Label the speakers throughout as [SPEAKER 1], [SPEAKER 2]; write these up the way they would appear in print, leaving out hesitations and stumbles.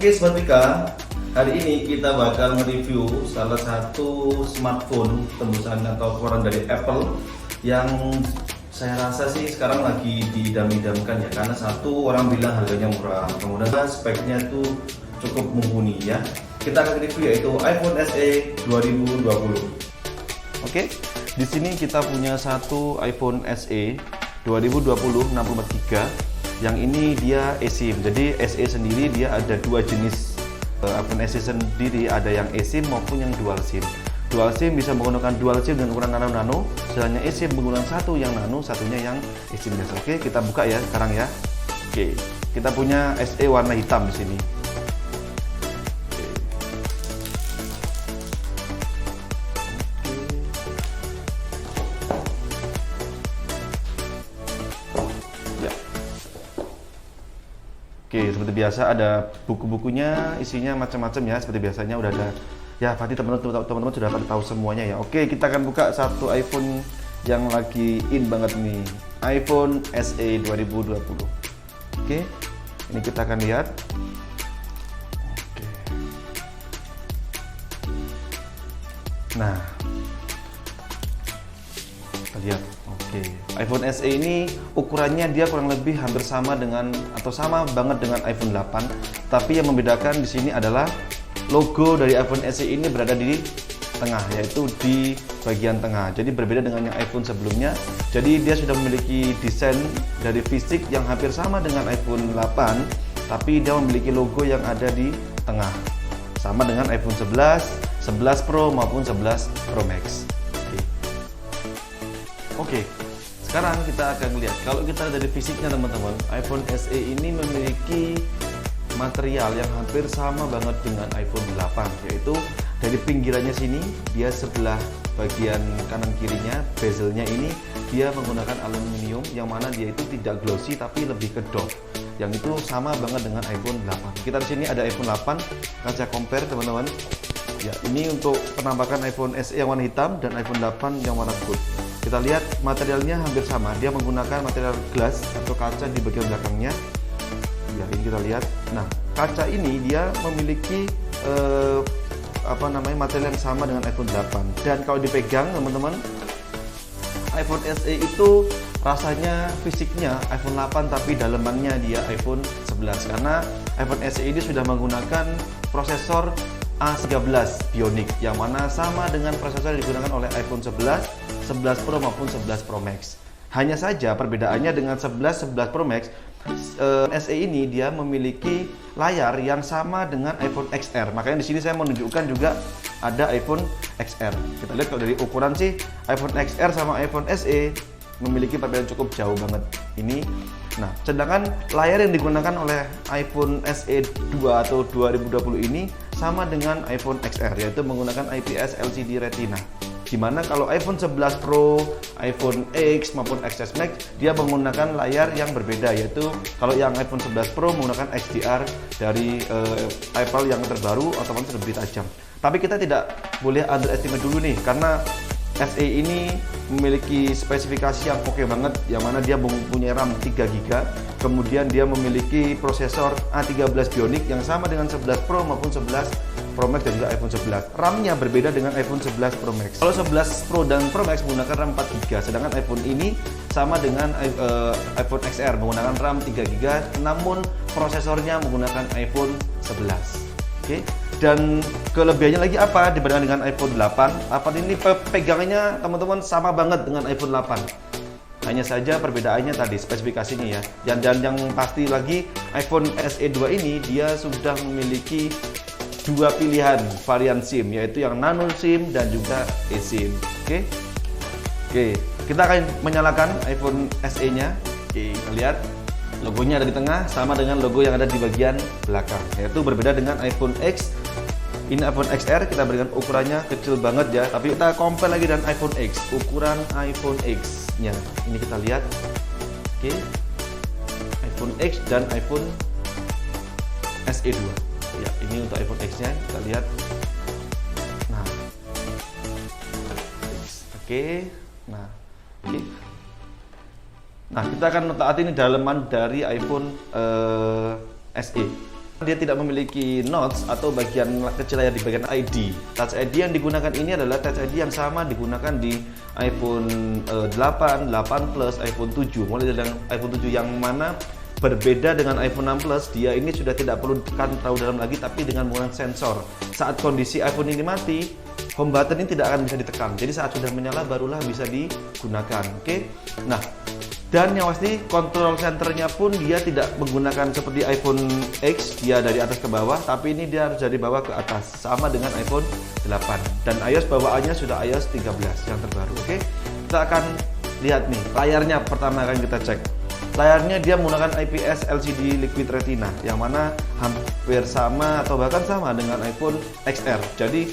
[SPEAKER 1] Oke Sobat Mika, hari ini kita bakal mereview salah satu smartphone tembusan atau keluaran dari Apple yang saya rasa sih sekarang lagi didam-damkan ya, karena satu, orang bilang harganya murah, kemudian speknya tuh cukup mumpuni ya. Kita akan review yaitu iPhone SE 2020. Oke, di sini kita punya satu iPhone SE 2020 64GB. Yang ini dia eSIM. Jadi SE sendiri dia ada dua jenis iPhone SE sendiri, ada yang eSIM maupun yang dual SIM. Dual SIM bisa menggunakan dual SIM dengan ukuran nano, sedangkan eSIM menggunakan satu yang nano, satunya yang eSIM biasa. Oke, kita buka ya sekarang ya. Oke, kita punya SE warna hitam di sini. Oke, seperti biasa ada buku-bukunya, isinya macam-macam ya. Seperti biasanya udah ada. Ya, pasti teman-teman sudah pada tahu semuanya ya. Oke, kita akan buka satu iPhone yang lagi in banget nih, iPhone SE 2020. Oke, ini kita akan lihat. Oke. Nah, kita lihat. Oke, iPhone SE ini ukurannya dia kurang lebih hampir sama dengan atau sama banget dengan iPhone 8, tapi yang membedakan di sini adalah logo dari iPhone SE ini berada di tengah, yaitu di bagian tengah. Jadi berbeda dengan yang iPhone sebelumnya. Jadi dia sudah memiliki desain dari fisik yang hampir sama dengan iPhone 8, tapi dia memiliki logo yang ada di tengah. Sama dengan iPhone 11, 11 Pro maupun 11 Pro Max. Oke, sekarang kita akan melihat. Kalau kita dari fisiknya teman-teman, iPhone SE ini memiliki material yang hampir sama banget dengan iPhone 8, yaitu dari pinggirannya sini, dia sebelah bagian kanan kirinya, bezelnya ini dia menggunakan aluminium, yang mana dia itu tidak glossy tapi lebih kedok. Yang itu sama banget dengan iPhone 8. Kita di sini ada iPhone 8, kaca compare teman-teman. Ya, ini untuk penampakan iPhone SE yang warna hitam dan iPhone 8 yang warna gold. Kita lihat materialnya hampir sama. Dia menggunakan material glass atau kaca di bagian belakangnya. Ya, ini kita lihat. Nah, kaca ini dia memiliki material yang sama dengan iPhone 8. Dan kalau dipegang teman-teman, iPhone SE itu rasanya fisiknya iPhone 8 tapi dalemannya dia iPhone 11, karena iPhone SE ini sudah menggunakan prosesor A13 Bionic yang mana sama dengan prosesor yang digunakan oleh iPhone 11, 11 Pro maupun 11 Pro Max. Hanya saja perbedaannya dengan 11 Pro Max, SE ini dia memiliki layar yang sama dengan iPhone XR. Makanya di sini saya menunjukkan juga ada iPhone XR. Kita lihat kalau dari ukuran sih iPhone XR sama iPhone SE memiliki perbedaan cukup jauh banget ini. Nah, sedangkan layar yang digunakan oleh iPhone SE 2 atau 2020 ini sama dengan iPhone XR, yaitu menggunakan IPS LCD Retina. Dimana kalau iPhone 11 Pro, iPhone X maupun XS Max dia menggunakan layar yang berbeda, yaitu kalau yang iPhone 11 Pro menggunakan XDR dari Apple yang terbaru, otomatis lebih tajam. Tapi kita tidak boleh underestimate dulu nih, karena SE ini memiliki spesifikasi yang oke banget, yang mana dia mempunyai RAM 3GB, kemudian dia memiliki prosesor A13 Bionic yang sama dengan 11 Pro maupun 11 Pro Max dan juga iPhone 11. RAM-nya berbeda dengan iPhone 11 Pro Max. Kalau 11 Pro dan Pro Max menggunakan RAM 4GB, sedangkan iPhone ini sama dengan iPhone XR menggunakan RAM 3GB, namun prosesornya menggunakan iPhone 11. Oke. Dan kelebihannya lagi apa dibandingkan dengan iPhone 8? iPhone ini pegangannya teman-teman sama banget dengan iPhone 8. Hanya saja perbedaannya tadi spesifikasinya ya. Dan yang pasti lagi iPhone SE 2 ini dia sudah memiliki dua pilihan varian SIM, yaitu yang nano SIM dan juga eSIM. Oke. Kita akan menyalakan iPhone SE-nya. Oke, kita lihat. Logonya ada di tengah, sama dengan logo yang ada di bagian belakang, yaitu berbeda dengan iPhone X. Ini iPhone XR, kita berikan ukurannya kecil banget ya, tapi kita compare lagi dengan iPhone X, ukuran iPhone X-nya. Ini kita lihat. Oke. iPhone X dan iPhone SE 2. Ya, ini untuk iPhone X-nya, kita lihat. Nah. Oke. Nah, oke. Nah, kita akan taati ini daleman dari iPhone SE. Dia tidak memiliki notch atau bagian kecil layar di bagian ID. Touch ID yang digunakan ini adalah Touch ID yang sama digunakan di iPhone 8, 8 Plus, iPhone 7. Mulai dari iPhone 7 yang mana berbeda dengan iPhone 6 Plus, dia ini sudah tidak perlu ditekan terlalu dalam lagi, tapi dengan menggunakan sensor. Saat kondisi iPhone ini mati, home button ini tidak akan bisa ditekan. Jadi saat sudah menyala barulah bisa digunakan. Oke. Nah, dan yang pasti control centernya pun dia tidak menggunakan seperti iPhone X, dia dari atas ke bawah, tapi ini dia harus dari bawah ke atas, sama dengan iPhone 8. Dan iOS bawaannya sudah iOS 13 yang terbaru. Oke. Kita akan lihat nih layarnya, pertama akan kita cek. Layarnya dia menggunakan IPS LCD Liquid Retina, yang mana hampir sama atau bahkan sama dengan iPhone XR. Jadi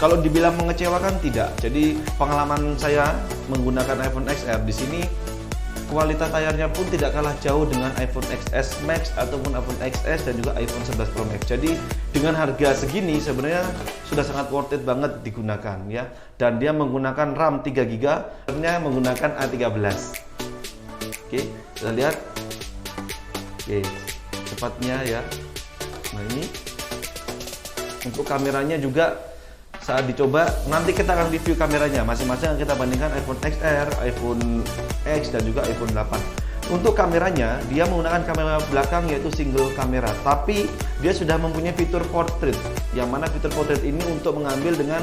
[SPEAKER 1] kalau dibilang mengecewakan tidak. Jadi pengalaman saya menggunakan iPhone XR di sini, kualitas layarnya pun tidak kalah jauh dengan iPhone XS Max ataupun iPhone XS dan juga iPhone 11 Pro Max. Jadi dengan harga segini sebenarnya sudah sangat worth it banget digunakan ya. Dan dia menggunakan RAM 3GB, RAM-nya menggunakan A13. Oke, kita lihat. Oke, cepatnya ya. Nah ini untuk kameranya juga saat dicoba, nanti kita akan review kameranya masing-masing, kita bandingkan iPhone XR, iPhone X dan juga iPhone 8. Untuk kameranya, dia menggunakan kamera belakang yaitu single kamera, tapi dia sudah mempunyai fitur portrait, yang mana fitur portrait ini untuk mengambil dengan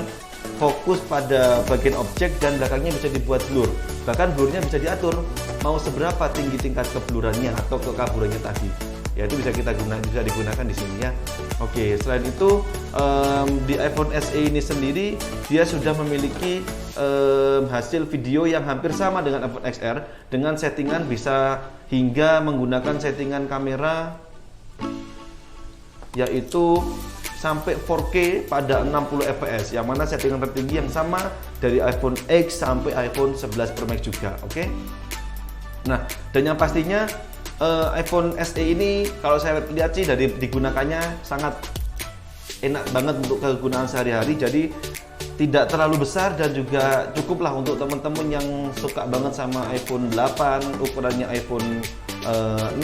[SPEAKER 1] fokus pada bagian objek dan belakangnya bisa dibuat blur. Bahkan blurnya bisa diatur mau seberapa tinggi tingkat keblurannya atau kekaburannya tadi. Ya itu bisa bisa digunakan di sini ya. Oke, selain itu di iPhone SE ini sendiri dia sudah memiliki hasil video yang hampir sama dengan iPhone XR, dengan settingan bisa hingga menggunakan settingan kamera yaitu sampai 4K pada 60 fps, yang mana settingan tertinggi yang sama dari iPhone X sampai iPhone 11 Pro Max juga. Oke. Nah, dan yang pastinya iPhone SE ini kalau saya lihat sih dari digunakannya sangat enak banget untuk kegunaan sehari-hari. Jadi tidak terlalu besar dan juga cukuplah untuk teman-teman yang suka banget sama iPhone 8, ukurannya iPhone 6,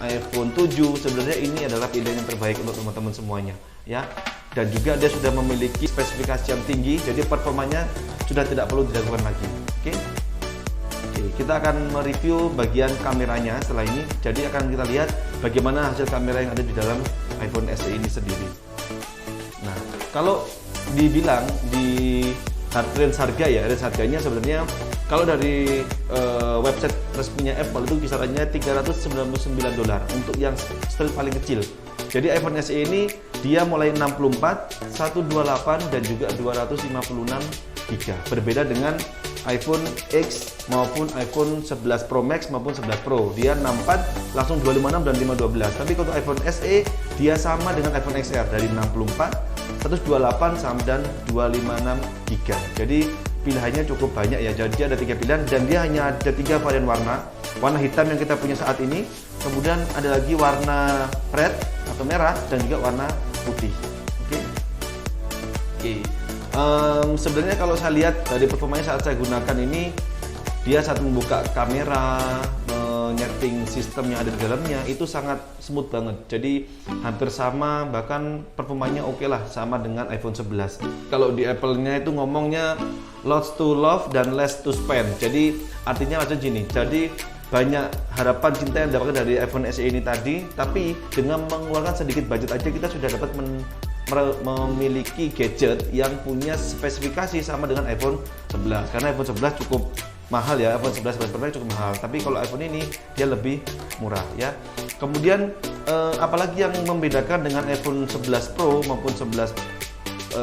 [SPEAKER 1] iPhone 7. Sebenarnya ini adalah pilihan yang terbaik untuk teman-teman semuanya ya. Dan juga dia sudah memiliki spesifikasi yang tinggi, jadi performanya sudah tidak perlu diragukan lagi. Oke. Kita akan mereview bagian kameranya setelah ini. Jadi akan kita lihat bagaimana hasil kamera yang ada di dalam iPhone SE ini sendiri. Nah, kalau dibilang di range harga ya, range harganya sebenarnya kalau dari website resminya Apple itu kisarannya $399 untuk yang style paling kecil. Jadi iPhone SE ini dia mulai 64, 128 dan juga 256 GB. Berbeda dengan iPhone X maupun iPhone 11 Pro Max maupun 11 Pro. Dia 64 langsung 256 dan 512. Tapi kalau iPhone SE dia sama dengan iPhone XR dari 64, 128 sama dan 256 GB. Jadi pilihannya cukup banyak ya. Jadi ada 3 pilihan dan dia hanya ada 3 varian warna. Warna hitam yang kita punya saat ini, kemudian ada lagi warna red atau merah dan juga warna putih. Oke. Sebenarnya kalau saya lihat dari performanya saat saya gunakan ini, dia saat membuka kamera, menyeting sistem yang ada di dalamnya itu sangat smooth banget. Jadi hampir sama, bahkan performanya oke lah sama dengan iPhone 11. Kalau di Apple-nya itu ngomongnya lots to love dan less to spend. Jadi artinya macam gini. Jadi banyak harapan cinta yang dapatkan dari iPhone SE ini tadi, tapi dengan mengeluarkan sedikit budget aja kita sudah dapat memiliki gadget yang punya spesifikasi sama dengan iPhone 11. Karena iPhone 11 cukup mahal ya, iPhone 11 Pro Max cukup mahal. Tapi kalau iPhone ini dia lebih murah ya. Kemudian apalagi yang membedakan dengan iPhone 11 Pro maupun 11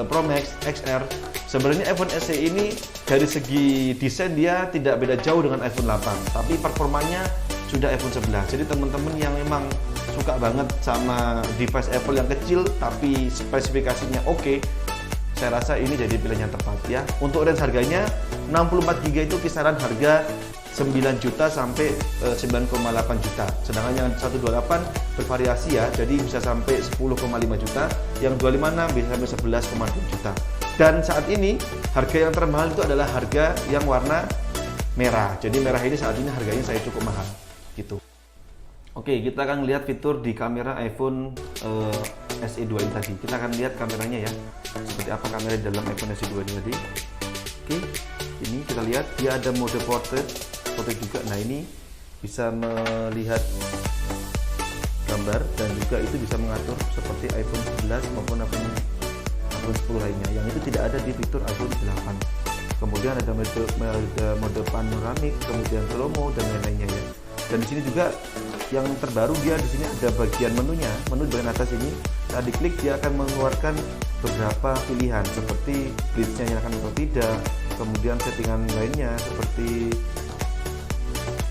[SPEAKER 1] Pro Max XR, sebenarnya iPhone SE ini dari segi desain dia tidak beda jauh dengan iPhone 8, tapi performanya sudah iPhone 11. Jadi teman-teman yang memang suka banget sama device Apple yang kecil tapi spesifikasinya oke, saya rasa ini jadi pilihan yang tepat ya. Untuk range harganya 64 GB itu kisaran harga 9 juta sampai 9,8 juta. Sedangkan yang 128 bervariasi ya, jadi bisa sampai 10,5 juta, yang 256 bisa sampai 11,2 juta. Dan saat ini harga yang termahal itu adalah harga yang warna merah. Jadi merah ini saat ini harganya saya cukup mahal gitu. Oke, kita akan lihat fitur di kamera iPhone SE2 ini tadi. Kita akan lihat kameranya ya, seperti apa kamera di dalam iPhone SE2 ini tadi. Oke, ini kita lihat dia ada mode portrait juga. Nah, ini bisa melihat gambar dan juga itu bisa mengatur seperti iPhone 11 maupun iPhone 10 lainnya, yang itu tidak ada di fitur iPhone 8. Kemudian ada mode panoramik, kemudian slow-mo dan lain-lainnya ya. Dan di sini juga yang terbaru, dia di sini ada bagian menunya, menu di bagian atas ini. Saat diklik dia akan mengeluarkan beberapa pilihan seperti blitz-nya nyalakan atau tidak, kemudian settingan lainnya seperti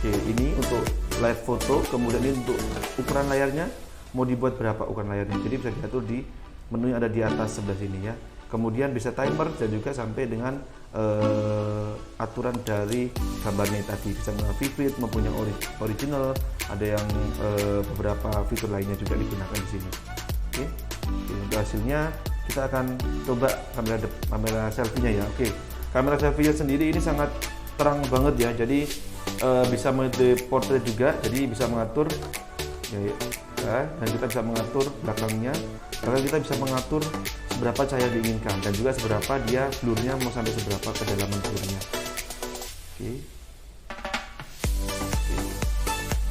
[SPEAKER 1] ini untuk live foto, kemudian ini untuk ukuran layarnya mau dibuat berapa ukuran layarnya, jadi bisa diatur di menu yang ada di atas sebelah sini ya. Kemudian bisa timer dan juga sampai dengan aturan dari gambarnya tadi, bisa menggunakan vivid maupun yang original, ada yang beberapa fitur lainnya juga digunakan di sini. Oke, untuk hasilnya kita akan coba kamera selfie-nya ya. Oke, kamera selfie-nya sendiri ini sangat terang banget ya, jadi bisa mode portrait juga, jadi bisa mengatur ya, dan kita bisa mengatur belakangnya, bahkan kita bisa mengatur seberapa cahaya diinginkan dan juga seberapa dia blurnya mau sampai seberapa kedalaman blurnya. Oke.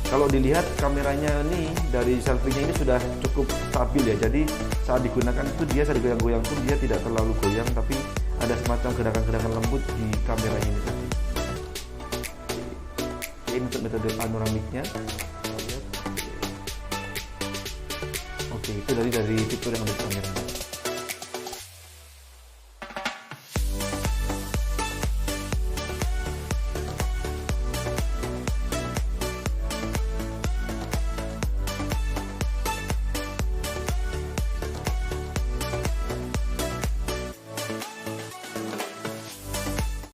[SPEAKER 1] Kalau dilihat kameranya ini dari selfie-nya ini sudah cukup stabil ya, jadi saat digunakan itu dia saat digoyang-goyang pun dia tidak terlalu goyang, tapi ada semacam gerakan-gerakan lembut di kameranya ini tadi. Ini untuk metode panoramiknya. Oke, itu dari fitur yang ada di kamera.